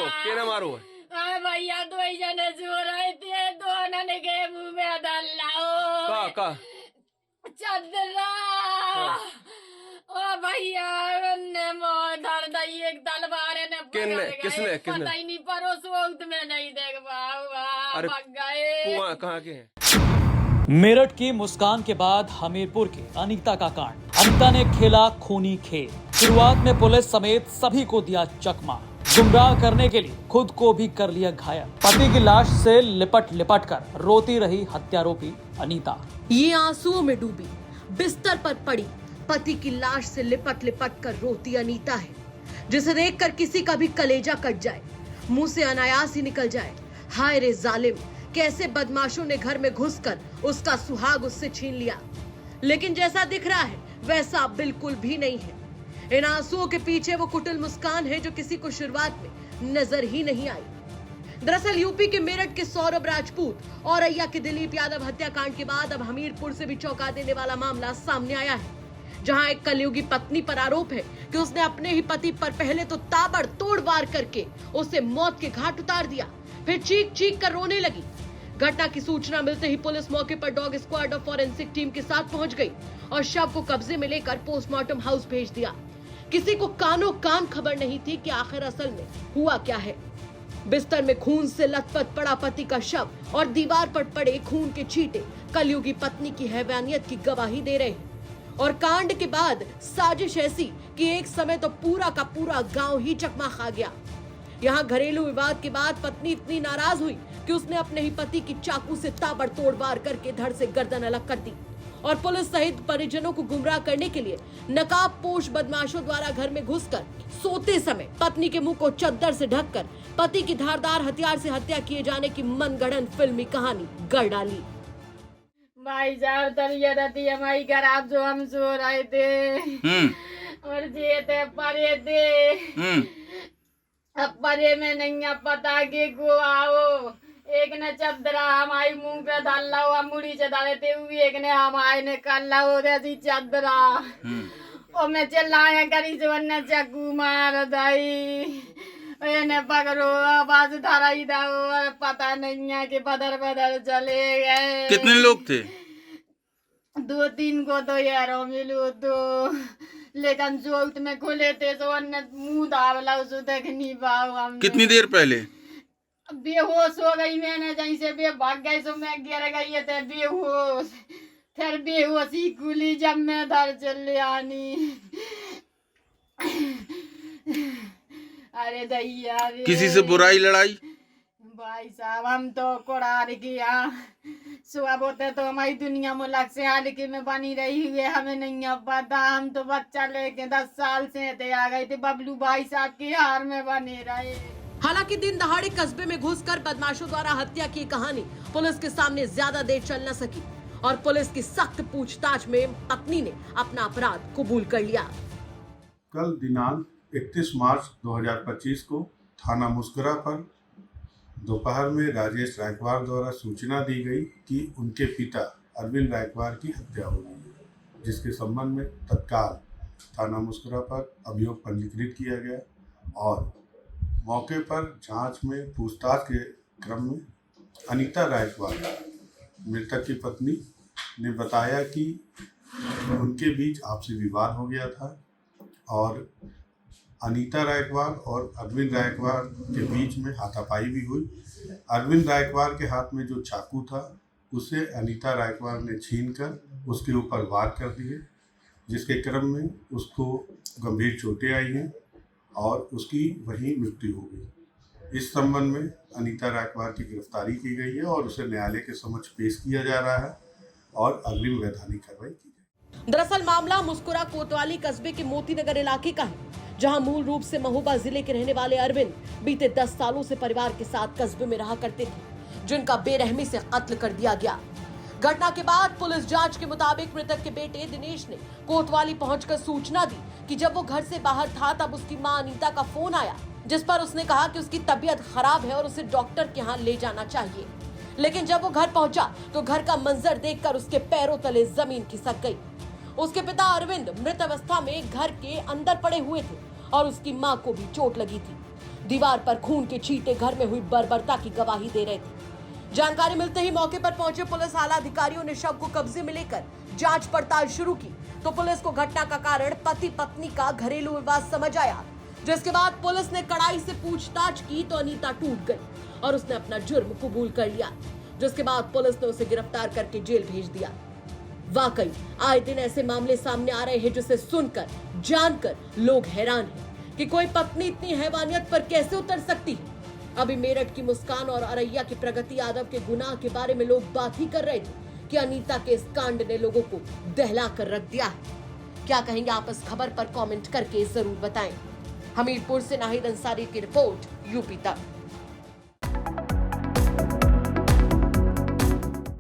को केने मारो है? भैया दो ही जने सो रहे थे, दोनों ने के मुंह में डाला का चदरा। ओ भैया ने धर दई एक तलवार ने किसने पता ही नहीं, परोस वक्त में नहीं देख पाऊंगा, भाग गए। कहाँ के हैं? मेरठ की मुस्कान के बाद हमीरपुर की अनीता का कांड। अनीता ने खेला खूनी खेल। शुरुआत में पुलिस समेत सभी को दिया चकमा। गुमराह करने के लिए खुद को भी कर लिया घायल। पति की लाश से लिपट लिपट कर रोती रही हत्यारोपी अनीता। ये आंसुओं में डूबी, बिस्तर पर पड़ी, पति की लाश से लिपट लिपट कर रोती अनीता है, जिसे देखकर किसी का भी कलेजा कट जाए, मुंह से अनायास ही निकल जाए, हाय रे जालिम, कैसे बदमाशों ने घर में घुसकर उसका सुहाग उससे छीन लिया। लेकिन जैसा दिख रहा है वैसा बिल्कुल भी नहीं है। इन आंसुओं के पीछे वो कुटिल मुस्कान है जो किसी को शुरुआत में नजर ही नहीं आई। दरअसल यूपी के मेरठ के सौरभ राजपूत और औरैया के दिलीप यादव हत्याकांड के बाद अब हमीरपुर से भी चौंका देने वाला मामला सामने आया है, जहां एक कलयुगी पत्नी पर आरोप है कि उसने अपने ही पति पर पहले तो ताबड़तोड़ वार करके उसे मौत के घाट उतार दिया, फिर चीख चीख कर रोने लगी। घटना की सूचना मिलते ही पुलिस मौके पर डॉग स्क्वाड और फॉरेंसिक टीम के साथ पहुंच गई और शव को कब्जे में लेकर पोस्टमार्टम हाउस भेज दिया। किसी को कानों कान खबर नहीं थी कि आखिर असल में हुआ क्या है। बिस्तर में खून से लथपथ पड़ा पति का शव और दीवार पर पड़े खून के छींटे कलयुगी पत्नी की हैवानियत की गवाही दे रहे हैं। और कांड के बाद साजिश ऐसी कि एक समय तो पूरा का पूरा गांव ही चकमा खा गया। यहाँ घरेलू विवाद के बाद पत्नी इतनी नाराज हुई कि उसने अपने ही पति की चाकू से ताबड़तोड़ वार करके धड़ से गर्दन अलग कर दी और पुलिस सहित परिजनों को गुमराह करने के लिए नकाबपोश बदमाशों द्वारा घर में घुसकर सोते समय पत्नी के मुंह को चद्दर से ढककर पति की धारदार हथियार से हत्या किए जाने की मनगढ़ंत फिल्मी कहानी गढ़ डाली। भाई साहब तबीयत रहती हमारी खराब, जो हम सो रहे थे और जे थे परे थे, अब परे में नहीं पता के को आओ। एक ने चदरा हमारी मुंह पे डाल हुआ मुड़ी से डाले थे, एक ने हमारे ने कल्ला हो रही चदरा और मैं चिल्लाया करी से वरना चाकू मार दई ने पकड़ो आवाज धारा ही था, पता नहीं है कि बदर बदर चले गए। कितने लोग थे? 2-3 को तो यारो मिलो तो, लेकिन जो में खुले थे तो मुंह दावला उसे देख नहीं पाओ हम। कितनी देर पहले? बेहोश हो गई मैंने, जैसे बे भाग गई सो मैं गिर गई थे बेहोश, फिर बेहोशी खुली जब मैं घर चले आनी। अरे दैया रे। किसी से बुराई लड़ाई? भाई साहब हम तो कुड़ार किया सुबह बोते तो हमारी दुनिया मुल्क से हालिकी में बनी रही हुई, हमें नहीं पता। हम तो बच्चा लेके 10 साल से थे आ गए थे, बबलू भाई साहब के हार में बने रहे। हालांकि दिन दहाड़े कस्बे में घुसकर बदमाशों द्वारा हत्या की कहानी पुलिस के सामने ज्यादा देर चल न सकी और पुलिस की सख्त पूछताछ में पत्नी ने अपना अपराध कबूल कर लिया। कल दिनांक 31 मार्च 2025 को थाना मुस्कुरा पर दोपहर में राजेश रायकवार द्वारा सूचना दी गई कि उनके पिता अरविंद रायकवार की हत्या हो गई है, जिसके संबंध में तत्काल थाना मुस्कुरा पर अभियोग पंजीकृत किया गया और मौके पर जांच में पूछताछ के क्रम में अनीता रायकवार मृतक की पत्नी ने बताया कि उनके बीच आपसी विवाद हो गया था और अनीता रायकवार और अरविंद रायकवार के बीच में हाथापाई भी हुई। अरविंद रायकवार के हाथ में जो चाकू था उसे अनीता रायकवार ने छीनकर उसके ऊपर वार कर दिए, जिसके क्रम में उसको गंभीर चोटें आई हैं और उसकी वहीं मृत्यु हो गई। इस संबंध में अनीता रायकवार की गिरफ्तारी की गई है और उसे न्यायालय के समक्ष पेश किया जा रहा है और अग्रिम वैधानिक कार्रवाई की जाएगी। दरअसल मामला मुस्कुरा कोतवाली कस्बे के मोतीनगर इलाके का है, जहां मूल रूप से महोबा जिले के रहने वाले अरविंद बीते 10 सालों से परिवार के साथ कस्बे में रहा करते थे, जिनका बेरहमी से कत्ल कर दिया गया। घटना के बाद पुलिस जांच के मुताबिक मृतक के बेटे दिनेश ने कोतवाली पहुंचकर सूचना दी कि जब वो घर से बाहर था तब उसकी मां अनीता का फोन आया, जिस पर उसने कहा कि उसकी तबीयत खराब है और उसे डॉक्टर के यहाँ ले जाना चाहिए। लेकिन जब वो घर पहुंचा तो घर का मंजर देखकर उसके पैरों तले जमीन खिसक गई। उसके पिता अरविंद मृत अवस्था में घर के अंदर पड़े हुए थे और उसकी मां को भी चोट लगी थी। दीवार पर खून के छींटे घर में हुई बर्बरता की गवाही दे रहे थे। जानकारी मिलते ही मौके पर पहुंचे पुलिस आला अधिकारियों ने शव को कब्जे में लेकर जांच पड़ताल शुरू की तो पुलिस को घटना का कारण पति पत्नी का घरेलू विवाद समझ आया, जिसके बाद पुलिस ने कड़ाई से पूछताछ की तो अनीता टूट गई और उसने अपना जुर्म कबूल कर लिया, जिसके बाद पुलिस ने उसे गिरफ्तार करके जेल भेज दिया। वाकई आए दिन ऐसे मामले सामने आ रहे हैं जिसे सुनकर जानकर लोग हैरान हैं कि कोई पत्नी इतनी हैवानियत पर कैसे उतर सकती है। अभी मेरठ की मुस्कान और अरैया की प्रगति यादव के गुनाह के बारे में लोग बात ही कर रहे थे कि अनीता के इस कांड ने लोगों को दहला कर रख दिया है। क्या कहेंगे आप इस खबर पर कमेंट करके जरूर बताएं। हमीरपुर से नाहिद अंसारी की रिपोर्ट, यूपी तक।